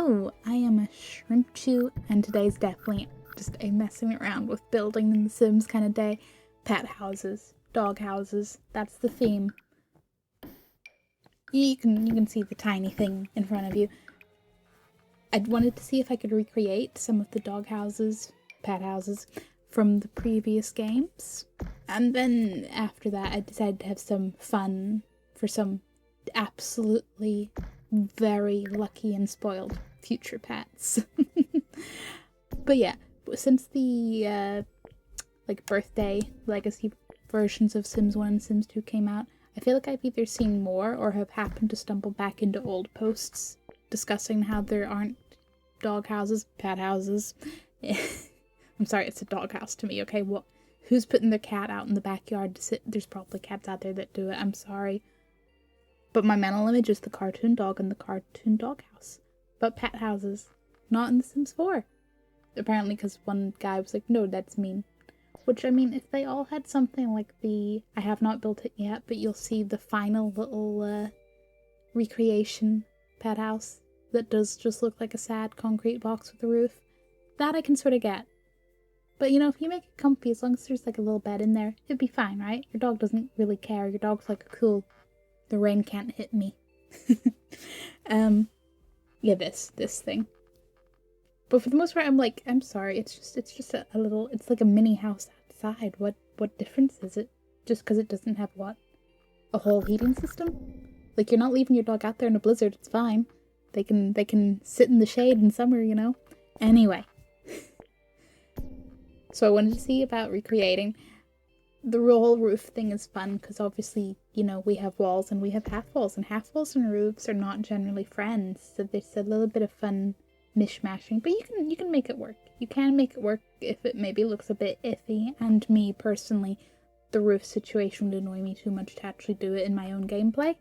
Hello, I am a shrimp chew, and today's definitely just a messing around with building in the Sims kind of day. Pet houses, dog houses, that's the theme. You can see the tiny thing in front of you. I wanted to see if I could recreate some of the dog houses, pet houses, from the previous games. And then after that I decided to have some fun for some absolutely very lucky and spoiled future pets. But yeah, since the birthday legacy versions of Sims 1 and Sims 2 came out, I feel like I've either seen more or have happened to stumble back into old posts discussing how there aren't dog houses, pet houses. I'm sorry, it's a dog house to me, okay? Who's putting their cat out in the backyard to sit? There's probably cats out there that do it, I'm sorry. But my mental image is the cartoon dog and the cartoon dog house. But pet houses, not in The Sims 4. Apparently because one guy was like, no, that's mean. Which, I mean, if they all had something like I have not built it yet, but you'll see the final little recreation pet house that does just look like a sad concrete box with a roof. That I can sort of get. But, you know, if you make it comfy, as long as there's like a little bed in there, it'd be fine, right? Your dog doesn't really care. Your dog's like, cool, the rain can't hit me. Yeah, this thing. But for the most part, I'm sorry, it's just a little, it's like a mini house outside. What difference is it? Just because it doesn't have what? A whole heating system? Like, you're not leaving your dog out there in a blizzard, it's fine. They can sit in the shade in summer, you know? Anyway. So I wanted to see about recreating. The whole roof thing is fun because obviously, you know, we have walls and we have half walls, and half walls and roofs are not generally friends, so there's a little bit of fun mishmashing, but you can make it work. You can make it work if it maybe looks a bit iffy, and me personally, the roof situation would annoy me too much to actually do it in my own gameplay.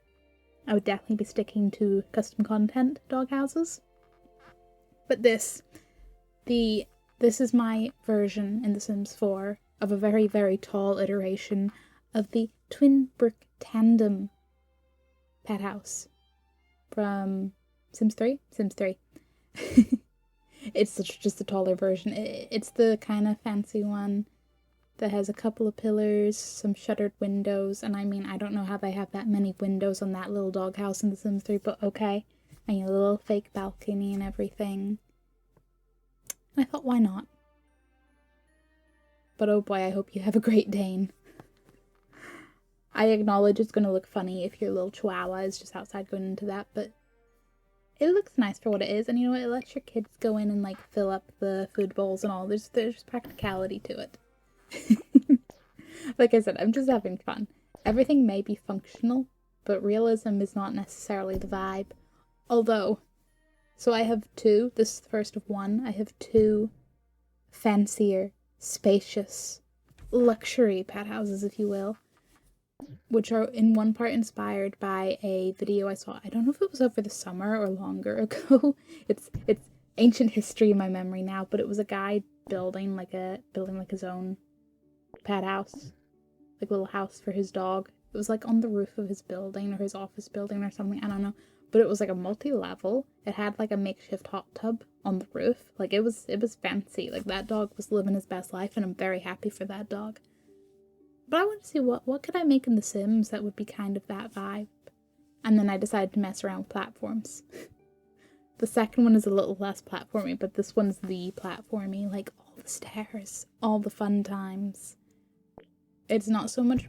I would definitely be sticking to custom content dog houses. But this is my version in The Sims 4 of a very, very tall iteration of the twin brick tandem pet house from Sims 3? Sims 3. It's just a taller version. It's the kind of fancy one that has a couple of pillars, some shuttered windows, and I mean, I don't know how they have that many windows on that little doghouse in The Sims 3, but okay. And a little fake balcony and everything. And I thought, why not? But oh boy, I hope you have a Great Dane. I acknowledge it's going to look funny if your little chihuahua is just outside going into that, but it looks nice for what it is, and you know what, it lets your kids go in and like fill up the food bowls and all. There's practicality to it. Like I said, I'm just having fun. Everything may be functional, but realism is not necessarily the vibe. Although, so I have two, this is the first of one, I have two fancier, spacious, luxury pet houses, if you will, which are in one part inspired by a video I saw. I don't know if it was over the summer or longer ago. It's ancient history in my memory now, but it was a guy building his own pet house, like a little house for his dog. It was like on the roof of his building or his office building or something, I don't know. But it was like a multi-level. It had like a makeshift hot tub on the roof. Like it was fancy. Like that dog was living his best life, and I'm very happy for that dog. But I want to see what could I make in The Sims that would be kind of that vibe. And then I decided to mess around with platforms. The second one is a little less platformy, but this one's the platformy, like all the stairs, all the fun times. It's not so much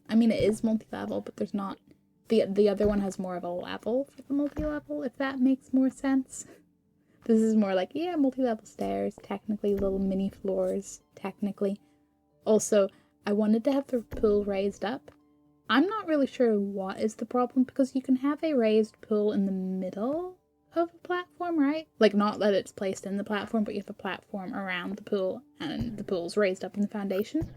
I mean, it is multi-level, but there's not. The other one has more of a level for the multi-level, if that makes more sense. This is more like, yeah, multi-level stairs, technically little mini floors, technically. Also, I wanted to have the pool raised up. I'm not really sure what is the problem, because you can have a raised pool in the middle of a platform, right? Like, not that it's placed in the platform, but you have a platform around the pool, and the pool's raised up in the foundation.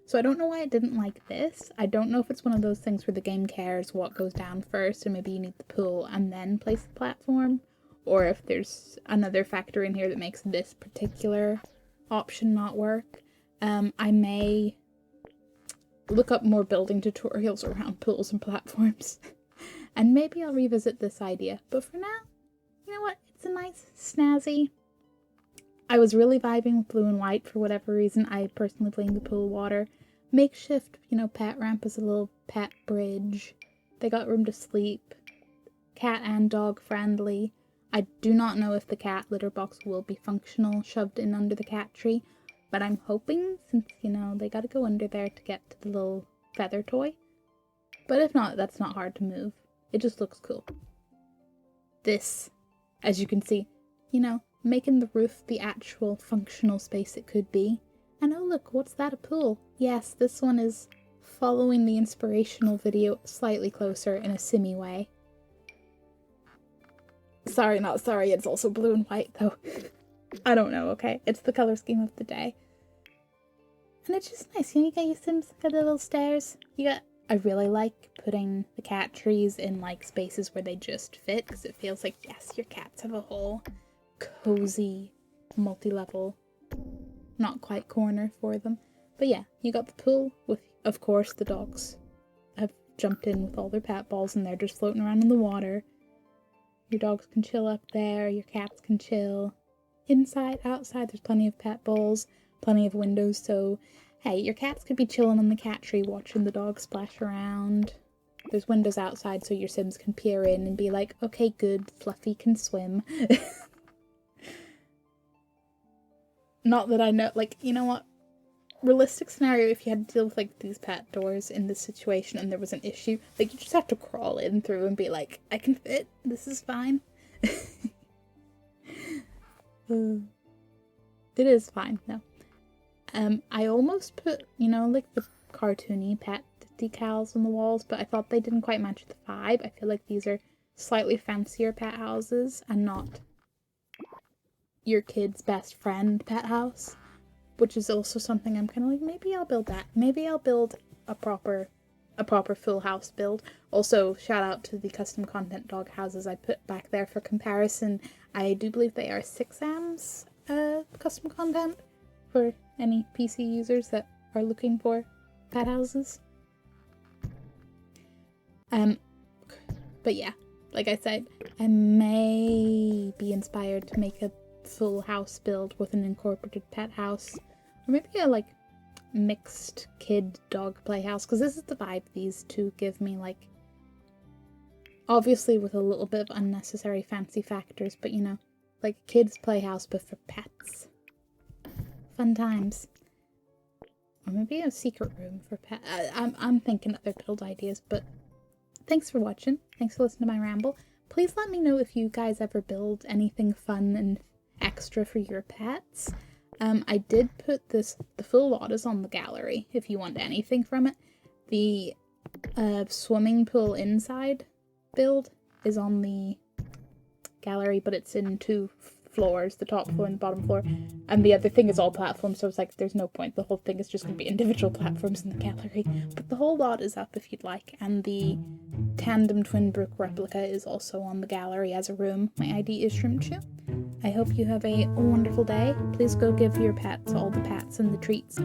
So I don't know why it didn't like this. I don't know if it's one of those things where the game cares what goes down first, and maybe you need the pool and then place the platform, or if there's another factor in here that makes this particular option not work. I may look up more building tutorials around pools and platforms, and maybe I'll revisit this idea. But for now, you know what? just a nice, snazzy. I was really vibing with blue and white for whatever reason. I personally blame the pool water. Makeshift, pet ramp is a little pet bridge. They got room to sleep. Cat and dog friendly. I do not know if the cat litter box will be functional, shoved in under the cat tree, but I'm hoping, since, they gotta go under there to get to the little feather toy. But if not, that's not hard to move. It just looks cool. This, as you can see, making the roof the actual functional space it could be. And oh look, what's that, a pool? Yes, this one is following the inspirational video slightly closer in a simmy way. Sorry, not sorry, it's also blue and white though. I don't know, okay? It's the color scheme of the day. And it's just nice, you get your Sims, got the little stairs. I really like putting the cat trees in like spaces where they just fit, because it feels like, yes, your cats have a whole cozy, multi-level, not quite corner for them. But yeah, you got the pool with, of course, the dogs have jumped in with all their pet balls and they're just floating around in the water. Your dogs can chill up there, your cats can chill. Inside, outside, there's plenty of pet balls, plenty of windows, so hey, your cats could be chilling on the cat tree watching the dogs splash around. There's windows outside so your Sims can peer in and be like, okay, good, Fluffy can swim. Not that I know, like, you know what? Realistic scenario, if you had to deal with, like, these pet doors in this situation and there was an issue, like, you just have to crawl in through and be like, I can fit, this is fine. It is fine, no. I almost put, like, the cartoony pet decals on the walls, but I thought they didn't quite match the vibe. I feel like these are slightly fancier pet houses and not your kid's best friend pet house, which is also something I'm kind of like, maybe I'll build that. Maybe I'll build a proper full house build. Also, shout out to the custom content dog houses I put back there for comparison. I do believe they are 6Ams custom content for any PC users that are looking for pet houses. But yeah, like I said, I may be inspired to make a full house build with an incorporated pet house, or maybe a like mixed kid dog playhouse, because this is the vibe these two give me, like, obviously with a little bit of unnecessary fancy factors, but like kids playhouse but for pets. Fun times. Or maybe a secret room for pets. I'm thinking other build ideas, but thanks for watching. Thanks for listening to my ramble. Please let me know if you guys ever build anything fun and extra for your pets. I did put the full lot is on the gallery if you want anything from it. The swimming pool inside build is on the gallery, but it's in 2 floors, the top floor and the bottom floor, and the other thing is all platforms, so it's like there's no point. The whole thing is just going to be individual platforms in the gallery, but the whole lot is up if you'd like, and the tandem twin brook replica is also on the gallery as a room. My ID is Shrimchu. I hope you have a wonderful day. Please go give your pets all the pats and the treats.